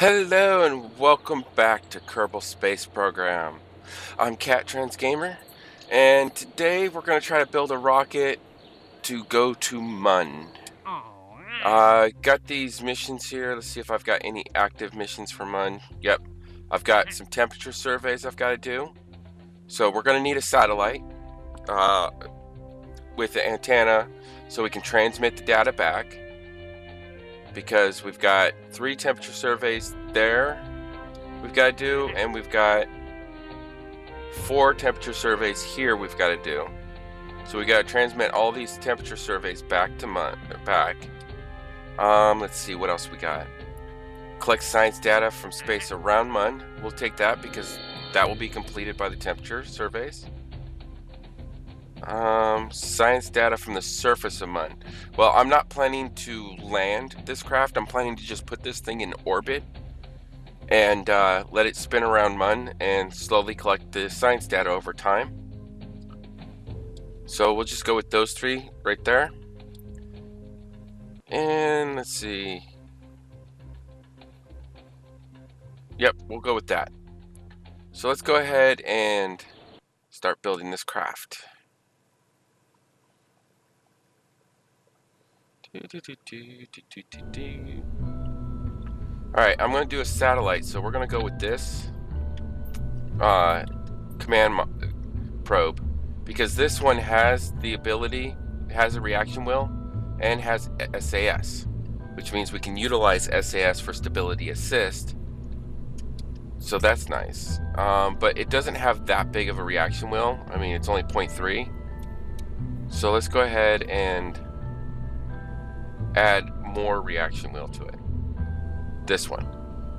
Hello and welcome back to Kerbal Space Program. I'm Cat Trans Gamer, and today we're going to try to build a rocket to go to Mun. Got these missions here. Let's see if I've got any active missions for Mun. Yep, I've got some temperature surveys I've got to do. So we're going to need a satellite with the antenna so we can transmit the data back, because we've got 3 temperature surveys there we've got to do, and we've got 4 temperature surveys here we've got to do. So we got to transmit all these temperature surveys back to let's see what else we got. Collect science data from space around Mun. We'll take that because that will be completed by the temperature surveys. Science data from the surface of Mun. Well, I'm not planning to land this craft. I'm planning to just put this thing in orbit and let it spin around Mun and slowly collect the science data over time. So we'll just go with those 3 right there. And let's see. Yep, we'll go with that. So let's go ahead and start building this craft. Alright, I'm going to do a satellite, so we're going to go with this command probe, because this one has the ability, it has a reaction wheel, and has SAS, which means we can utilize SAS for stability assist. So that's nice. But it doesn't have that big of a reaction wheel. I mean, it's only 0.3. So let's go ahead and add more reaction wheel to it. This one.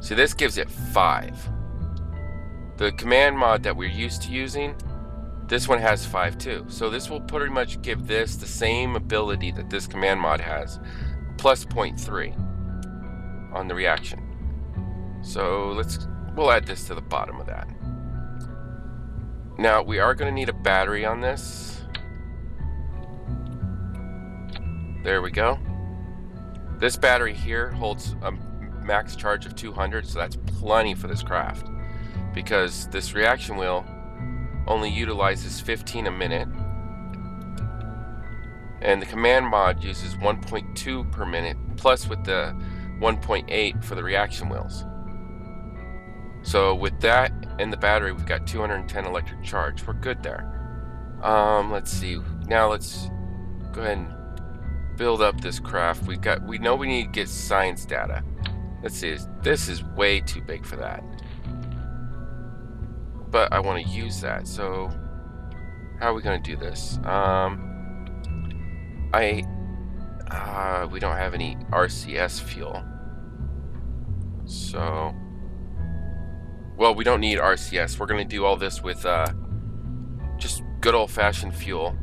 See, this gives it 5. The command mod that we're used to using, this one has 5 too. So this will pretty much give this the same ability that this command mod has, plus 0.3 on the reaction. So we'll add this to the bottom of that. Now we are going to need a battery on this. There we go. This battery here holds a max charge of 200, so that's plenty for this craft, because this reaction wheel only utilizes 15 a minute, and the command mod uses 1.2 per minute, plus with the 1.8 for the reaction wheels. So with that and the battery, we've got 210 electric charge. We're good there. Let's see. Now let's go ahead and build up this craft. We know we need to get science data. Let's see. This is way too big for that, but I want to use that. So how are we going to do this? We don't have any RCS fuel, so well, we don't need RCS. We're going to do all this with just good old-fashioned fuel.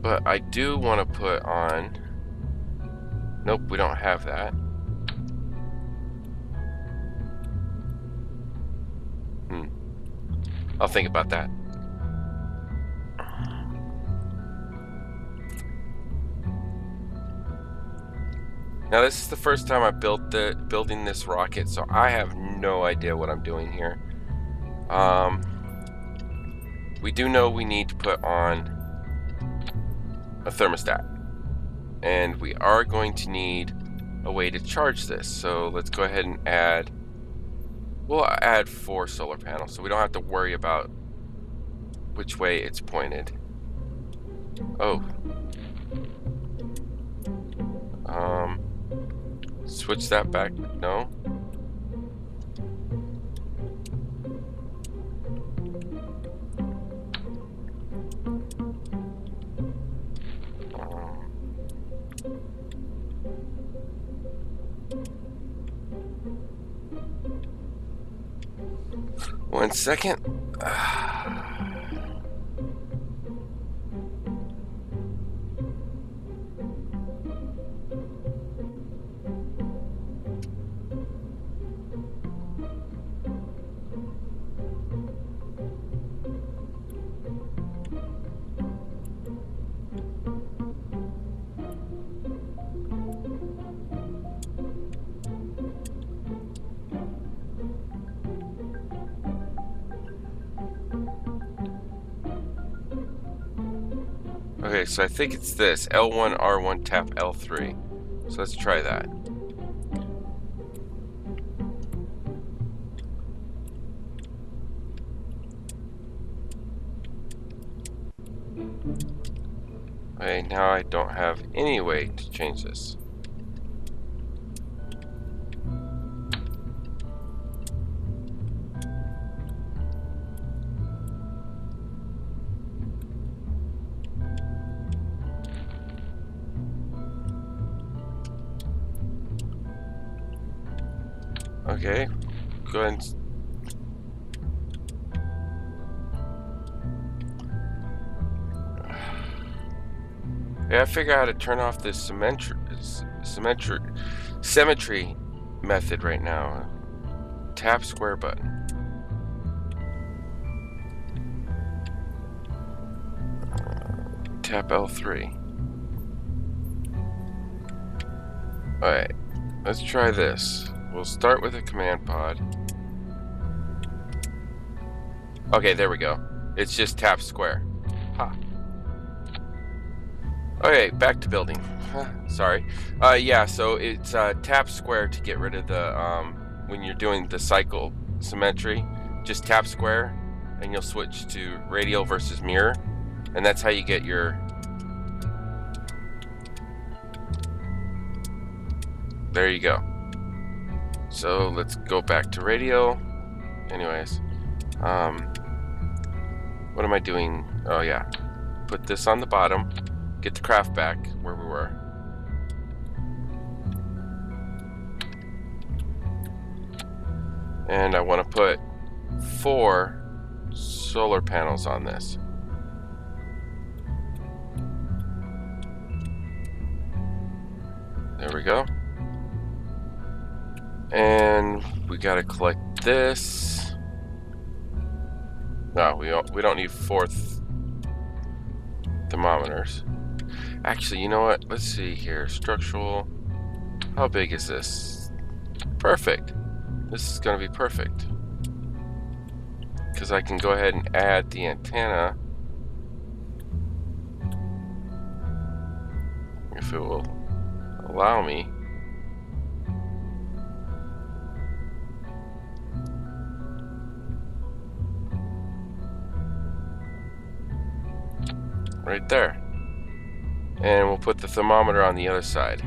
But I do want to put on... Nope, we don't have that. I'll think about that. Now this is the first time I building this rocket, so I have no idea what I'm doing here. We do know we need to put on a thermostat, and we are going to need a way to charge this. So let's go ahead and add. We'll add 4 solar panels, so we don't have to worry about which way it's pointed. Oh. Switch that back. No. One second. Okay, so I think it's this. L1, R1, tap L3. So let's try that. Okay, now I don't have any way to change this. Okay, go ahead and... Yeah, I figure out how to turn off this symmetry method right now. Tap square button. Tap L3. Alright, let's try this. We'll start with a command pod. Okay, there we go. It's just tap square. Ha. Okay, back to building. Sorry. Yeah, so it's tap square to get rid of the when you're doing the cycle symmetry. Just tap square, and you'll switch to radial versus mirror, and that's how you get your. There you go. So let's go back to radial. Anyways, what am I doing? Oh yeah, put this on the bottom. Get the craft back where we were. And I want to put 4 solar panels on this. There we go. And we got to collect this. No, we don't need 4 thermometers. Actually, you know what? Let's see here. Structural. How big is this? Perfect. This is going to be perfect. Because I can go ahead and add the antenna. If it will allow me. Right there. And we'll put the thermometer on the other side.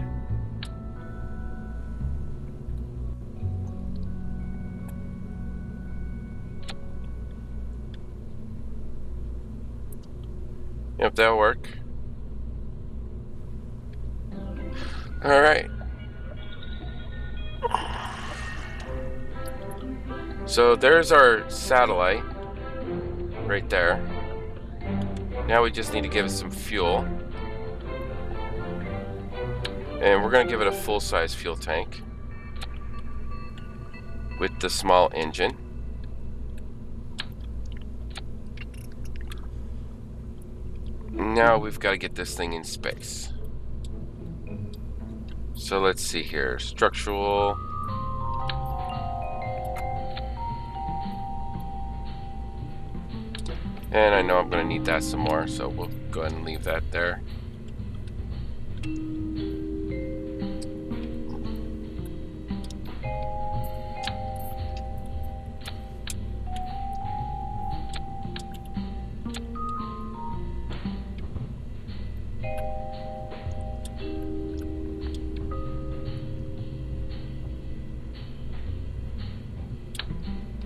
Yep, that'll work. Alright. So there's our satellite. Right there. Now we just need to give it some fuel. And we're going to give it a full-size fuel tank with the small engine. Now we've got to get this thing in space. So let's see here. Structural. And I know I'm going to need that some more, so we'll go ahead and leave that there.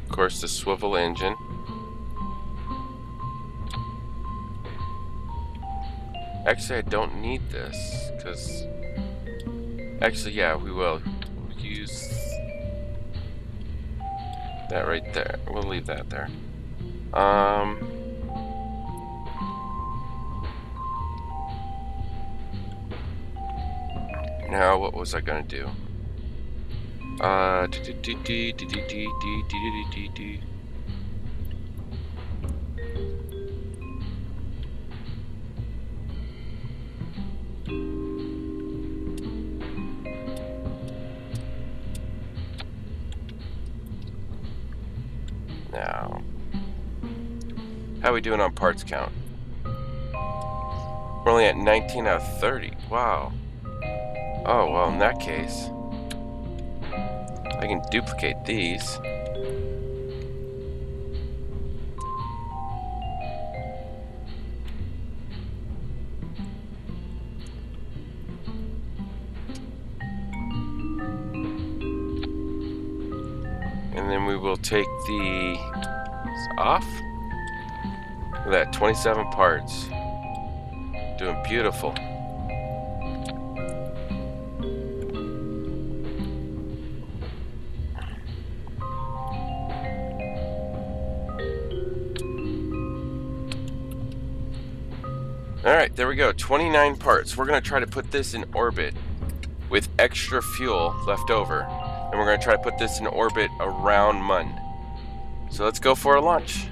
Of course, the swivel engine. Actually, I don't need this, because... Actually, yeah, we will. We'll use that right there. We'll leave that there. Now, what was I gonna do? Now, how are we doing on parts count? We're only at 19 out of 30. Wow. Oh, well, in that case, I can duplicate these. And then we will take the off. Look at that, 27 parts. Doing beautiful. Alright, there we go. 29 parts. We're going to try to put this in orbit with extra fuel left over. And we're going to try to put this in orbit around Mun. So let's go for a launch.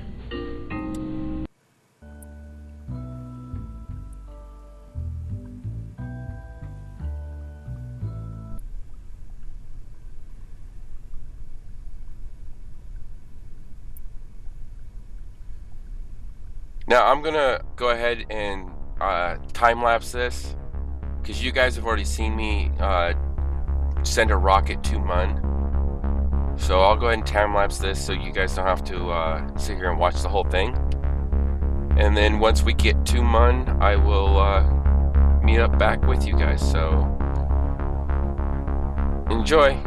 Now I'm going to go ahead and time-lapse this, because you guys have already seen me send a rocket to Mun. So I'll go ahead and time-lapse this so you guys don't have to sit here and watch the whole thing. And then once we get to Mun, I will meet up back with you guys. So enjoy.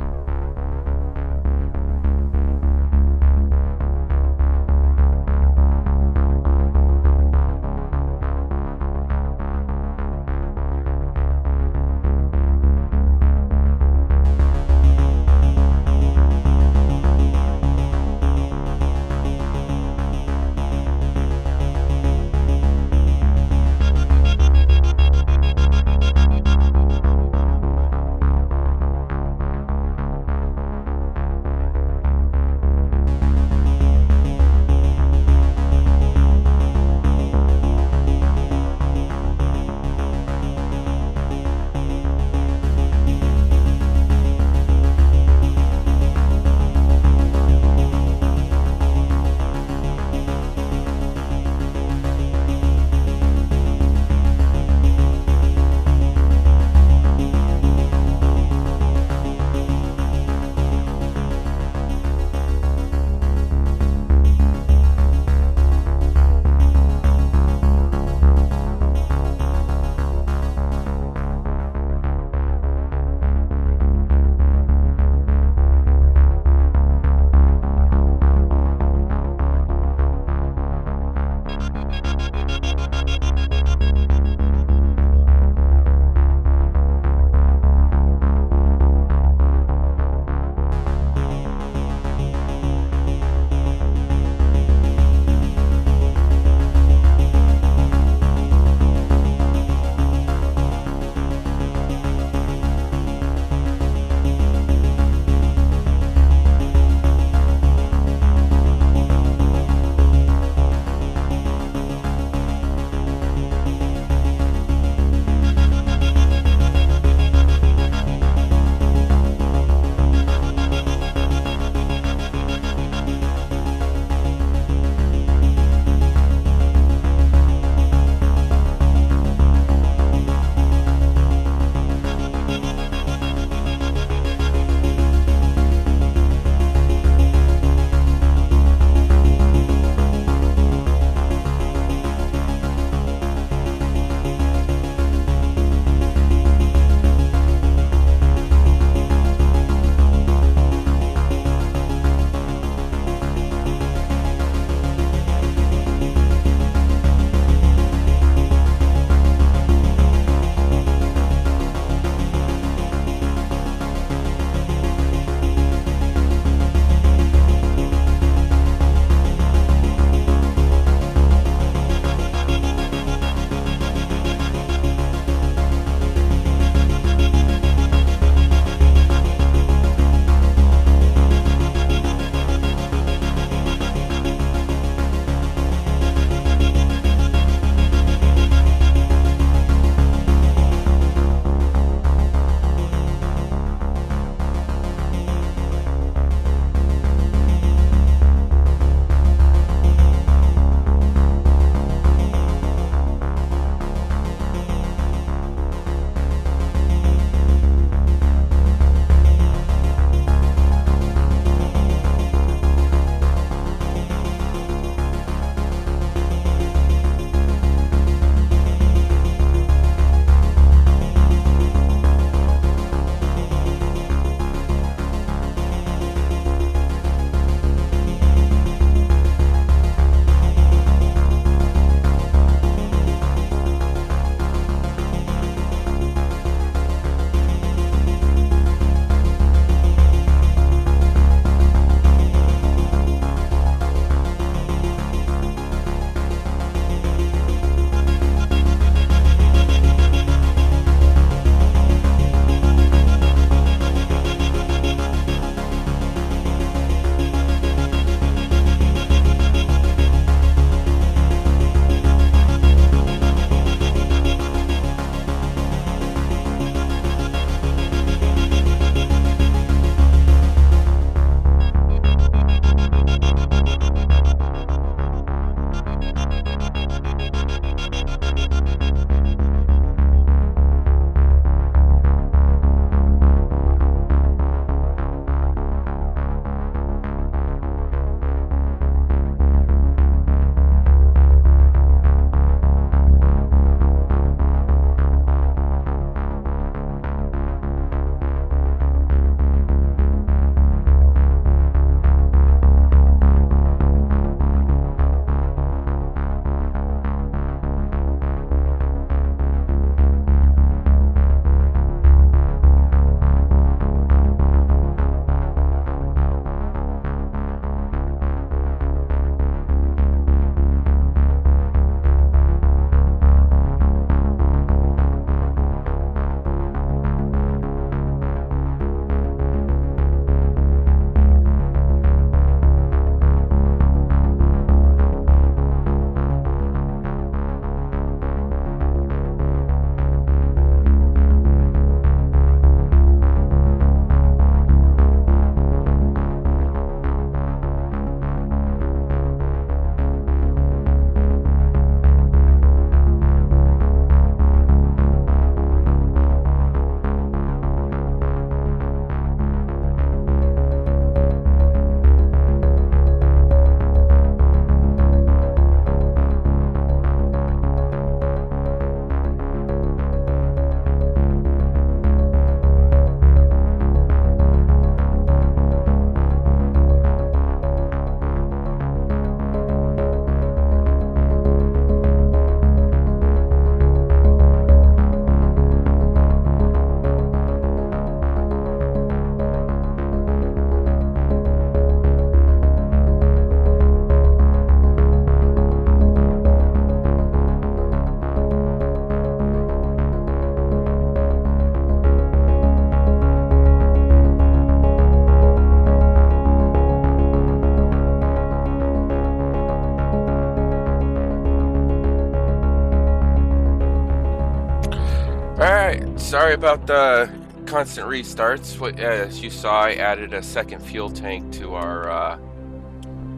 Alright, sorry about the constant restarts. As you saw, I added a second fuel tank to our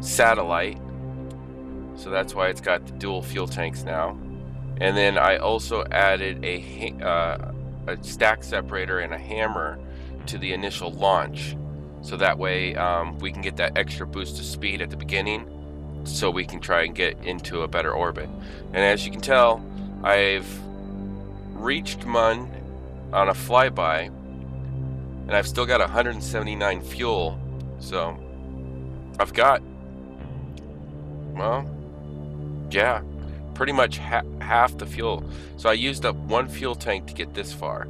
satellite. So that's why it's got the dual fuel tanks now. And then I also added a stack separator and a hammer to the initial launch. So that way we can get that extra boost of speed at the beginning so we can try and get into a better orbit. And as you can tell, I've reached Mun on a flyby, and I've still got 179 fuel, so I've got, well, yeah, pretty much half the fuel. So I used up one fuel tank to get this far.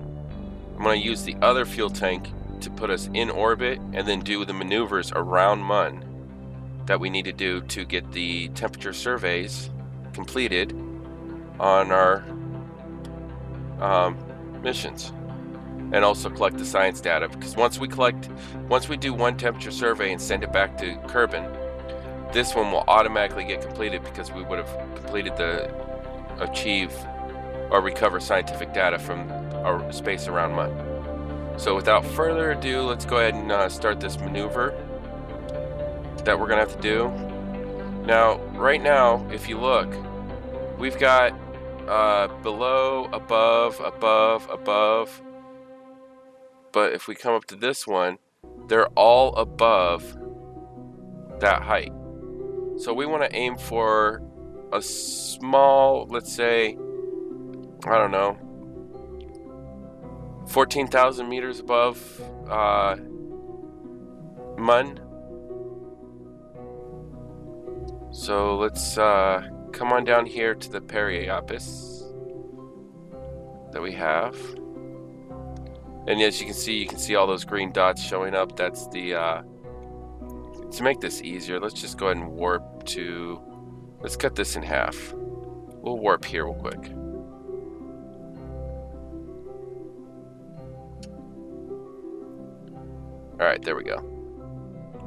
I'm going to use the other fuel tank to put us in orbit and then do the maneuvers around Mun that we need to do to get the temperature surveys completed on our missions, and also collect the science data, because once we do one temperature survey and send it back to Kerbin, this one will automatically get completed because we would have completed the achieve or recover scientific data from our space around Mun. So without further ado, let's go ahead and start this maneuver that we're gonna have to do. Now, right now, if you look, we've got below, above, but if we come up to this one, they're all above that height. So we want to aim for a small, let's say, I don't know, 14,000 meters above Mun. So let's come on down here to the periapis that we have, and as you can see all those green dots showing up. That's the to make this easier, let's just go ahead and warp to, let's cut this in half. We'll warp here real quick. Alright, there we go.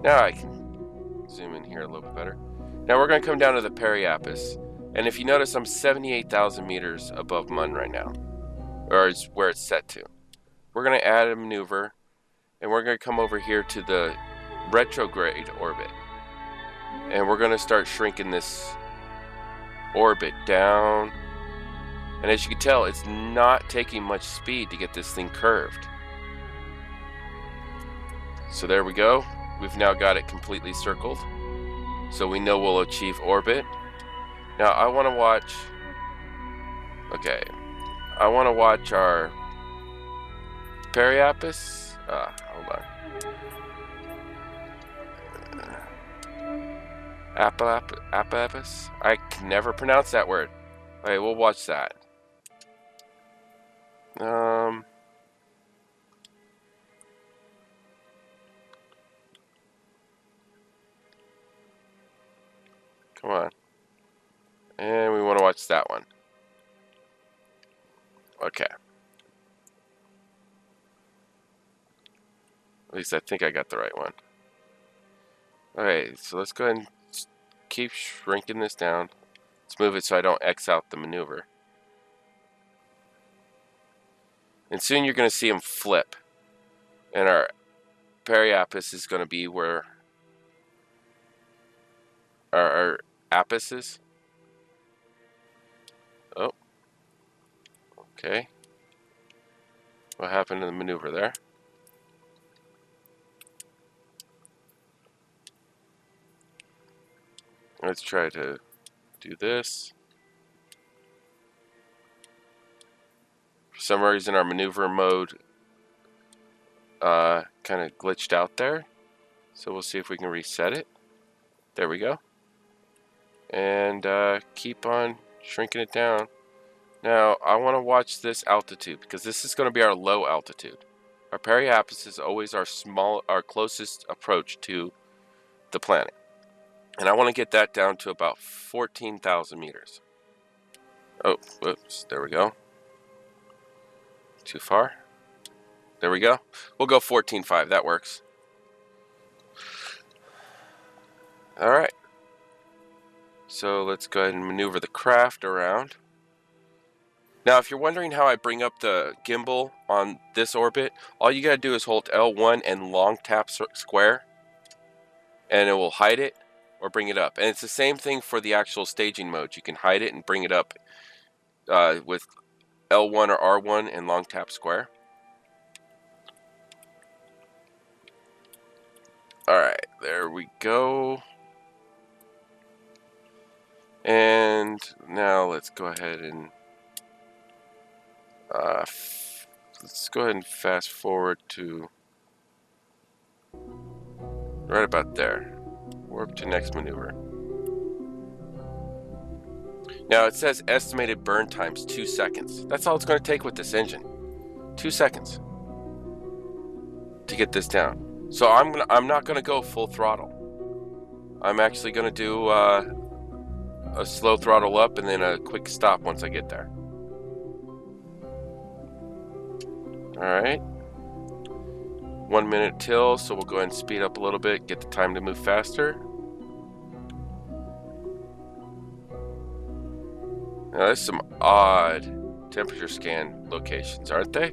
Now I can zoom in here a little bit better. Now we're going to come down to the periapis, and if you notice, I'm 78,000 meters above Mun right now, or it's where it's set to. We're going to add a maneuver, and we're going to come over here to the retrograde orbit, and we're going to start shrinking this orbit down. And as you can tell, it's not taking much speed to get this thing curved. So there we go. We've now got it completely circled, so we know we'll achieve orbit. Now I want to watch, okay, I want to watch our periapis. Hold on. Apapis? I can never pronounce that word. Okay, we'll watch that. Come on. And we want to watch that one. Okay. At least I think I got the right one. Okay, so let's go ahead and keep shrinking this down. Let's move it so I don't X out the maneuver. And soon you're going to see them flip. And our periapis is going to be where our apis is. Oh. Okay. What happened to the maneuver there? Let's try to do this. For some reason our maneuver mode kind of glitched out there. So we'll see if we can reset it. There we go. And keep on shrinking it down. Now I want to watch this altitude, because this is going to be our low altitude. Our periapis is always our closest approach to the planet. And I want to get that down to about 14,000 meters. Oh, whoops, there we go. Too far. There we go. We'll go 14.5, that works. Alright. So let's go ahead and maneuver the craft around. Now, if you're wondering how I bring up the gimbal on this orbit, all you gotta do is hold L1 and long tap square, and it will hide it or bring it up. And it's the same thing for the actual staging mode. You can hide it and bring it up with L1 or R1 and long tap square. Alright, there we go. And now let's go ahead and let's go ahead and fast forward to right about there. Warp to next maneuver. Now it says estimated burn time's 2 seconds. That's all it's going to take with this engine. 2 seconds to get this down. So I'm not going to go full throttle. I'm actually going to do a slow throttle up and then a quick stop once I get there. Alright. 1 minute till, so we'll go ahead and speed up a little bit, get the time to move faster. Now there's some odd temperature scan locations, aren't they?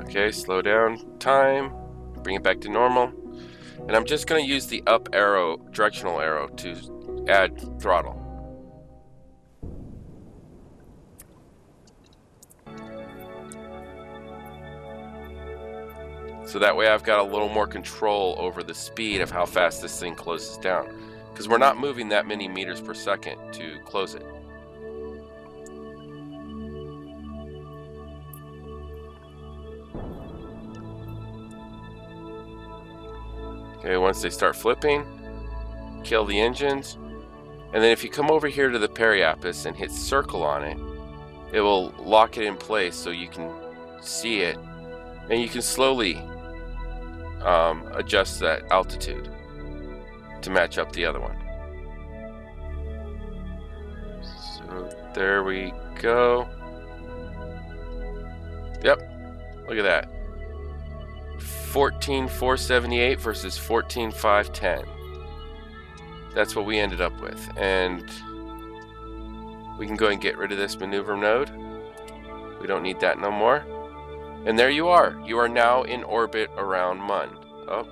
Okay, slow down time, bring it back to normal. And I'm just going to use the up arrow, directional arrow, to add throttle. So that way I've got a little more control over the speed of how fast this thing closes down. Because we're not moving that many meters per second to close it. Okay, once they start flipping, kill the engines. And then if you come over here to the periapis and hit circle on it, it will lock it in place so you can see it. And you can slowly adjust that altitude to match up the other one. So there we go. Yep, look at that. 14,478 versus 14,510. That's what we ended up with. And we can go and get rid of this maneuver node. We don't need that no more. And there you are. You are now in orbit around Mun. Oh.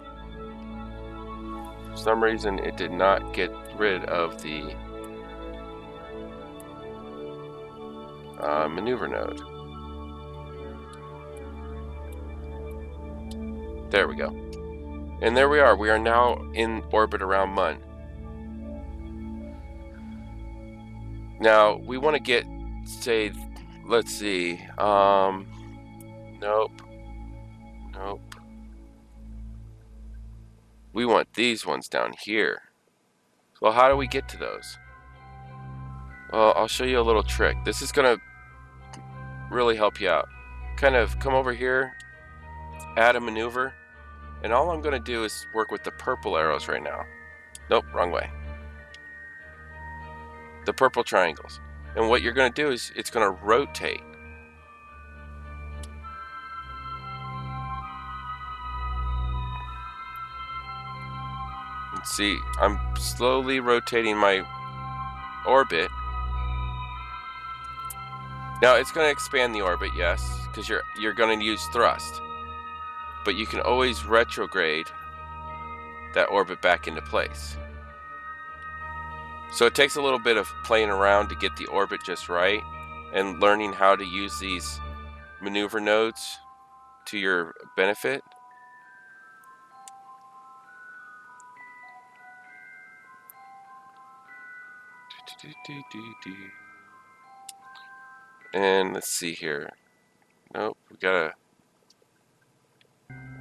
For some reason, it did not get rid of the maneuver node. There we go. And there we are. We are now in orbit around Mun. Now, we want to get, say, let's see. Nope. Nope. We want these ones down here. Well, how do we get to those? Well, I'll show you a little trick. This is going to really help you out. Kind of come over here, add a maneuver, and all I'm going to do is work with the purple arrows right now. Nope, wrong way. The purple triangles. And what you're going to do is it's going to rotate. See, I'm slowly rotating my orbit. Now it's going to expand the orbit, yes, because you're going to use thrust. But you can always retrograde that orbit back into place. So it takes a little bit of playing around to get the orbit just right and learning how to use these maneuver nodes to your benefit. And let's see here. Nope,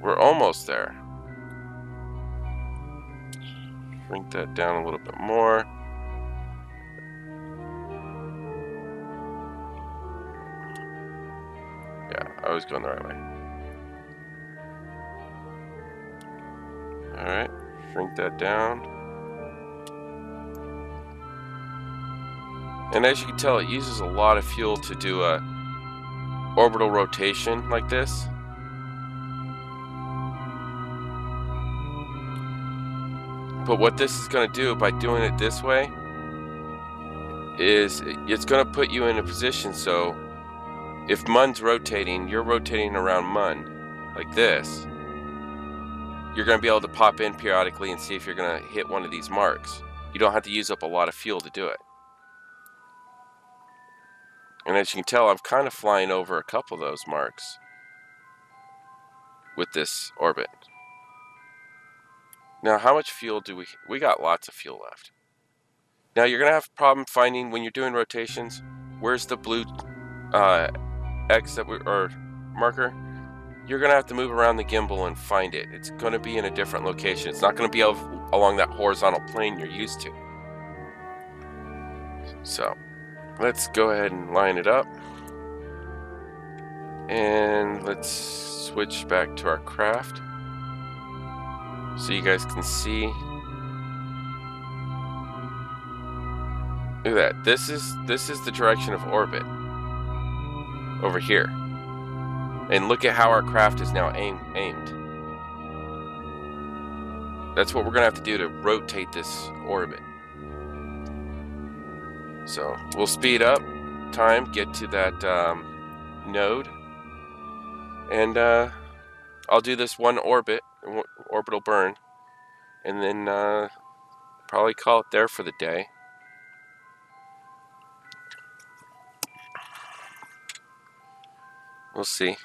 we're almost there. Shrink that down a little bit more. Yeah, I was going the right way. Alright, shrink that down. And as you can tell, it uses a lot of fuel to do a orbital rotation like this. But what this is going to do by doing it this way is it's going to put you in a position so if Mun's rotating, you're rotating around Mun like this, you're going to be able to pop in periodically and see if you're going to hit one of these marks. You don't have to use up a lot of fuel to do it. And as you can tell, I'm kind of flying over a couple of those marks with this orbit. Now, how much fuel do we got lots of fuel left. Now, you're going to have a problem finding, when you're doing rotations, where's the blue X or marker? You're going to have to move around the gimbal and find it. It's going to be in a different location. It's not going to be along that horizontal plane you're used to. So, let's go ahead and line it up. And let's switch back to our craft so you guys can see. Look at that. This is the direction of orbit over here. And look at how our craft is now aimed. That's what we're going to have to do to rotate this orbit. So we'll speed up time, get to that node. And I'll do this one orbital burn. And then probably call it there for the day. We'll see.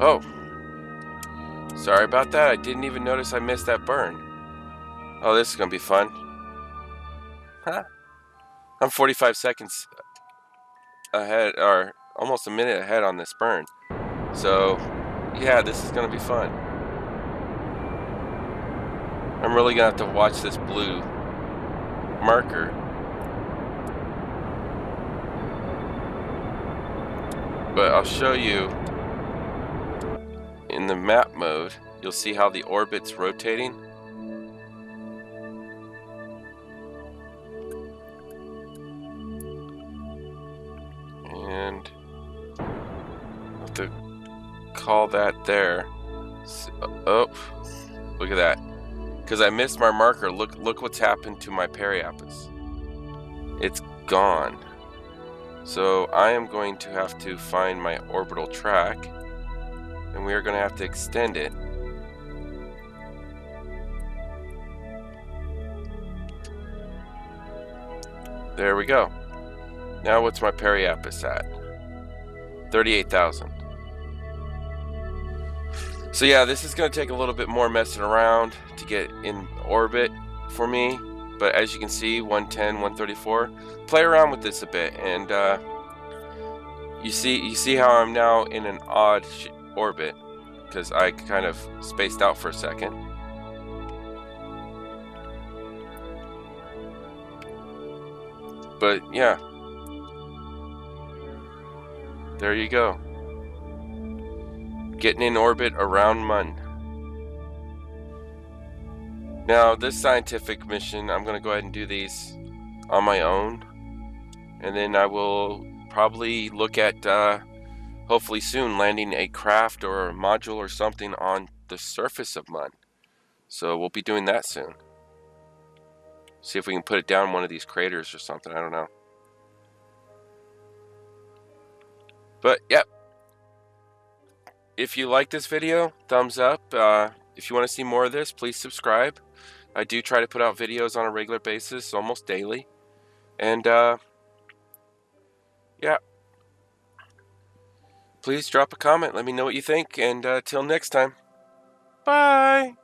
Oh, sorry about that. I didn't even notice I missed that burn. Oh, this is gonna be fun. Huh? I'm 45 seconds ahead, or almost a minute ahead on this burn. So, yeah, this is gonna be fun. I'm really gonna have to watch this blue marker. But I'll show you in the map mode. You'll see how the orbit's rotating. And I'll have to call that there. Oh, look at that. Because I missed my marker. Look what's happened to my periapus. It's gone. So I am going to have to find my orbital track, and we are going to have to extend it. There we go. Now what's my periapus at? 38,000. So yeah, this is going to take a little bit more messing around to get in orbit for me. But as you can see, 110, 134. Play around with this a bit, and you see how I'm now in an odd orbit because I kind of spaced out for a second. But yeah, there you go. Getting in orbit around Mun. Now, this scientific mission, I'm going to go ahead and do these on my own. And then I will probably look at, hopefully soon, landing a craft or a module or something on the surface of Mun. So we'll be doing that soon. See if we can put it down one of these craters or something. I don't know. But, yep. If you like this video, thumbs up. If you want to see more of this, please subscribe. I do try to put out videos on a regular basis, almost daily. And, yeah. Please drop a comment. Let me know what you think. And till next time. Bye.